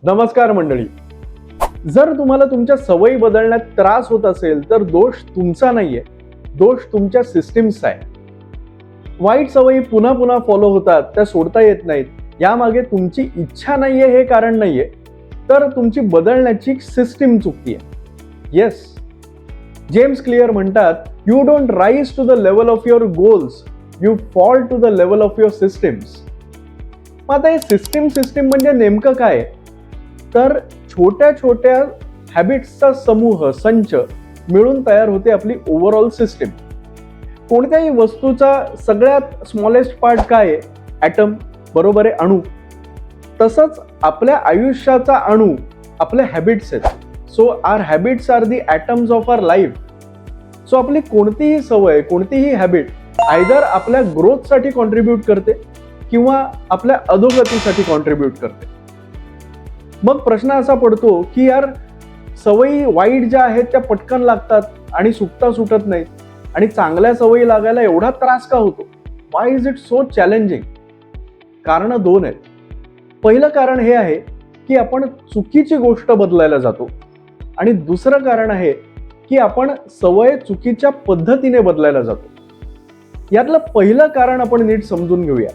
नमस्कार मंडळी. जर तुम्हाला तुमच्या सवयी बदलण्यात त्रास होत असेल तर दोष तुमचा नाहीये, दोष तुमच्या सिस्टीमचा आहे. वाईट सवयी पुन्हा पुन्हा फॉलो होतात, त्या सोडता येत नाहीत. यामागे तुमची इच्छा नाहीये हे कारण नाहीये, तर तुमची बदलण्याची सिस्टीम चुकतीये. येस, जेम्स क्लिअर म्हणतात, you don't rise to the level of your goals, you fall to the level of your systems. मग आता हे सिस्टीम म्हणजे नेमकं काय? तर छोट्या छोट्या हॅबिट्सचा समूह, संच मिळून तयार होते आपली ओव्हरऑल सिस्टीम. कोणत्याही वस्तूचा सगळ्यात स्मॉलेस्ट पार्ट काय आहे? ॲटम, बरोबर आहे, अणू. तसंच आपल्या आयुष्याचा अणू आपले हॅबिट्स आहेत. So our habits are the atoms of our life. सो आपली कोणतीही सवय, कोणतीही हॅबिट आयदर आपल्या ग्रोथसाठी कॉन्ट्रीब्यूट करते किंवा आपल्या अधोगतीसाठी कॉन्ट्रीब्यूट करते. मग प्रश्न असा पडतो की यार, सवयी वाईट ज्या आहेत त्या पटकन लागतात आणि सुटत नाहीत, आणि चांगल्या सवयी लागायला एवढा त्रास का होतो? Y is it so challenging? कारण दोन आहेत. पहिलं कारण हे आहे की आपण चुकीची गोष्ट बदलायला जातो, आणि दुसरं कारण आहे की आपण सवय चुकीच्या पद्धतीने बदलायला जातो. यातलं पहिलं कारण आपण नीट समजून घेऊया.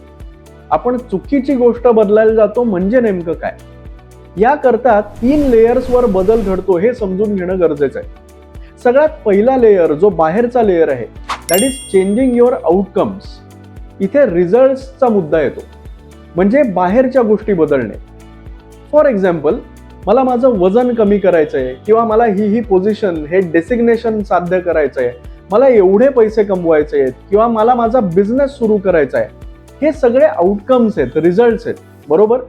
आपण चुकीची गोष्ट बदलायला जातो म्हणजे नेमकं काय? याकरता 3 लेयर्सवर बदल घडतो हे समजून घेणं गरजेचं आहे. सगळ्यात पहिला लेयर, जो बाहेरचा लेयर आहे, that is changing your outcomes. इथे रिझल्ट्सचा मुद्दा येतो, म्हणजे बाहेरच्या गोष्टी बदलणे. फॉर एक्झाम्पल, मला माझं वजन कमी करायचं आहे, किंवा मला ही पोझिशन, हे डेसिग्नेशन साध्य करायचं आहे, मला एवढे पैसे कमवायचे आहेत, किंवा मला माझा बिझनेस सुरू करायचा आहे. हे सगळे आउटकम्स आहेत, रिझल्ट्स आहेत, बरोबर?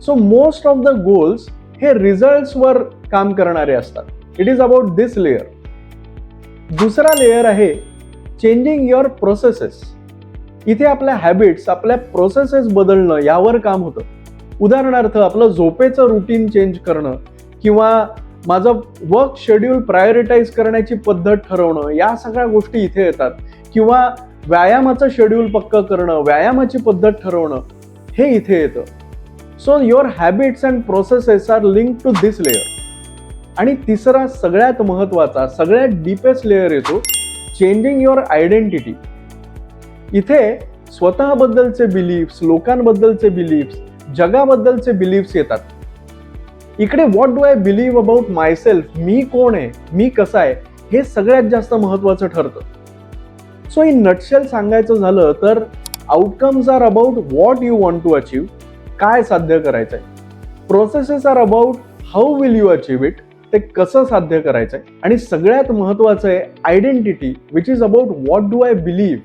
So most of the goals हे रिझल्ट्सवर काम करणारे असतात. It is about this layer. दुसरा लेयर आहे चेंजिंग युअर प्रोसेसेस. इथे आपल्या हॅबिट्स, आपल्या प्रोसेसेस बदलणं यावर काम होतं. उदाहरणार्थ, आपलं झोपेचं रुटीन चेंज करणं, किंवा माझं वर्क शेड्यूल प्रायोरिटाईज करण्याची पद्धत ठरवणं, या सगळ्या गोष्टी इथे येतात. किंवा व्यायामाचं शेड्यूल पक्कं करणं, व्यायामाची पद्धत ठरवणं, हे इथे येतं. So your habits and processes are link to this layer. आणि तिसरा, सगळ्यात महत्वाचा, सगळ्यात डीपेस्ट लेयर येतो चेंजिंग युअर आयडेंटिटी. इथे स्वतःबद्दलचे बिलीफ्स, लोकांबद्दलचे बिलीफ्स, जगाबद्दलचे बिलीफ्स येतात. इकडे what do I believe about myself, मी कोण आहे, मी कसा आहे, हे सगळ्यात जास्त महत्वाचं ठरतं. सो इन नटशेल सांगायचं झालं तर outcomes are about what you want to achieve, काय साध्य करायचंय. Processes are about how will you achieve it, ते कसं साध्य करायचंय. आणि सगळ्यात महत्वाचं आहे identity, which is about what do I believe.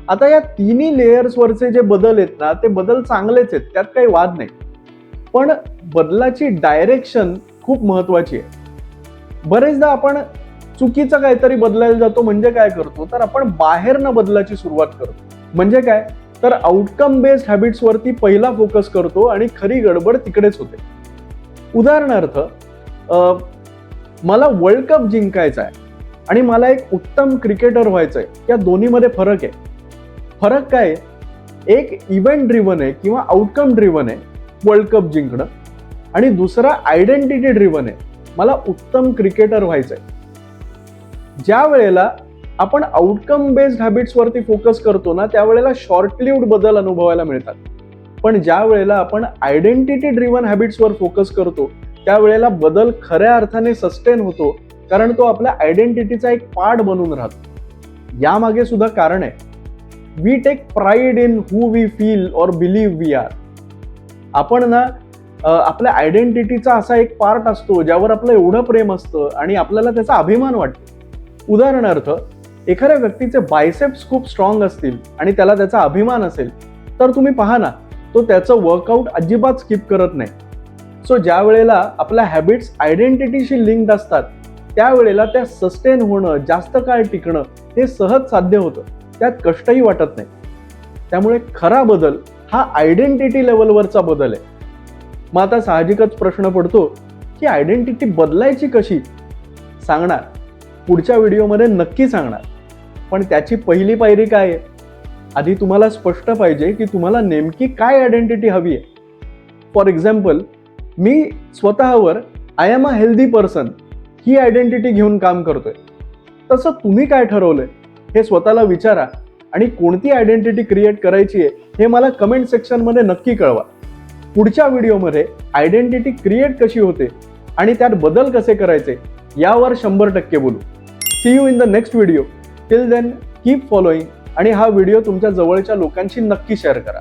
आता या तिन्ही लेयर्सवरचे जे बदल आहेत ना, ते बदल चांगलेच आहेत, त्यात काही वाद नाही. पण बदलाची डायरेक्शन खूप महत्वाची आहे. बरेचदा आपण चुकीचं काहीतरी बदलायला जातो, म्हणजे काय करतो, तर आपण बाहेरनं बदलाची सुरुवात करतो. म्हणजे काय, तर आउटकम बेस्ड हॅबिट्स वरती पहिला फोकस करतो, आणि खरी गडबड तिकडेच होते. उदाहरणार्थ, मला वर्ल्ड कप जिंकायचा आहे आणि मला एक उत्तम क्रिकेटर व्हायचंय. या दोन्हीमध्ये फरक आहे. फरक काय? एक इव्हेंट ड्रिव्हन आहे किंवा आउटकम ड्रिव्हन आहे, वर्ल्ड कप जिंकणं, आणि दुसरा आयडेंटिटी ड्रिव्हन आहे, मला उत्तम क्रिकेटर व्हायचंय. ज्या वेळेला आपण आउटकम बेस्ड हॅबिट्स वरती फोकस करतो ना, त्यावेळेला शॉर्ट लिव्ड बदल अनुभवायला मिळतात. पण ज्या वेळेला आपण आयडेंटिटी ड्रिव्हन हॅबिट्सवर फोकस करतो, त्यावेळेला बदल खऱ्या अर्थाने सस्टेन होतो, कारण तो आपल्या आयडेंटिटीचा एक पार्ट बनून राहतो. यामागे सुद्धा कारण आहे. We take pride in who we feel or believe we are. आपण ना आपल्या आयडेंटिटीचा असा एक पार्ट असतो ज्यावर आपलं एवढं प्रेम असतं आणि आपल्याला त्याचा अभिमान वाटतो. उदाहरणार्थ, एखाद्या व्यक्तीचे बायसेप्स खूप स्ट्रॉंग असतील आणि त्याला त्याचा अभिमान असेल, तर तुम्ही पहा ना, तो त्याचं वर्कआउट अजिबात स्किप करत नाही. सो ज्या वेळेला आपल्या हॅबिट्स आयडेंटिटीशी लिंक्ड असतात, त्यावेळेला त्या सस्टेन होणं, जास्त काळ टिकणं, हे सहज साध्य होतं. त्यात कष्टही वाटत नाही. त्यामुळे खरा बदल हा आयडेंटिटी लेवलवरचा बदल आहे. मग आता साहजिकच प्रश्न पडतो की आयडेंटिटी बदलायची कशी? सांगणार, पुढच्या व्हिडिओमध्ये नक्की सांगणार. पण त्याची पहिली पायरी काय आहे? आधी तुम्हाला स्पष्ट पाहिजे की तुम्हाला नेमकी काय आयडेंटिटी हवी आहे. फॉर एक्झाम्पल, मी स्वतःवर I am a healthy person he identity घेऊन काम करतोय. तसं तुम्ही काय ठरवलंय हे स्वतःला विचारा आणि कोणती आयडेंटिटी क्रिएट करायची आहे हे मला कमेंट सेक्शनमध्ये नक्की कळवा. पुढच्या व्हिडिओमध्ये आयडेंटिटी क्रिएट कशी होते आणि त्यात बदल कसे करायचे यावर 100% बोलू. See you in the next video. Till then keep following आणि हा व्हिडिओ तुमच्या जवळच्या लोकांशी नक्की शेअर करा.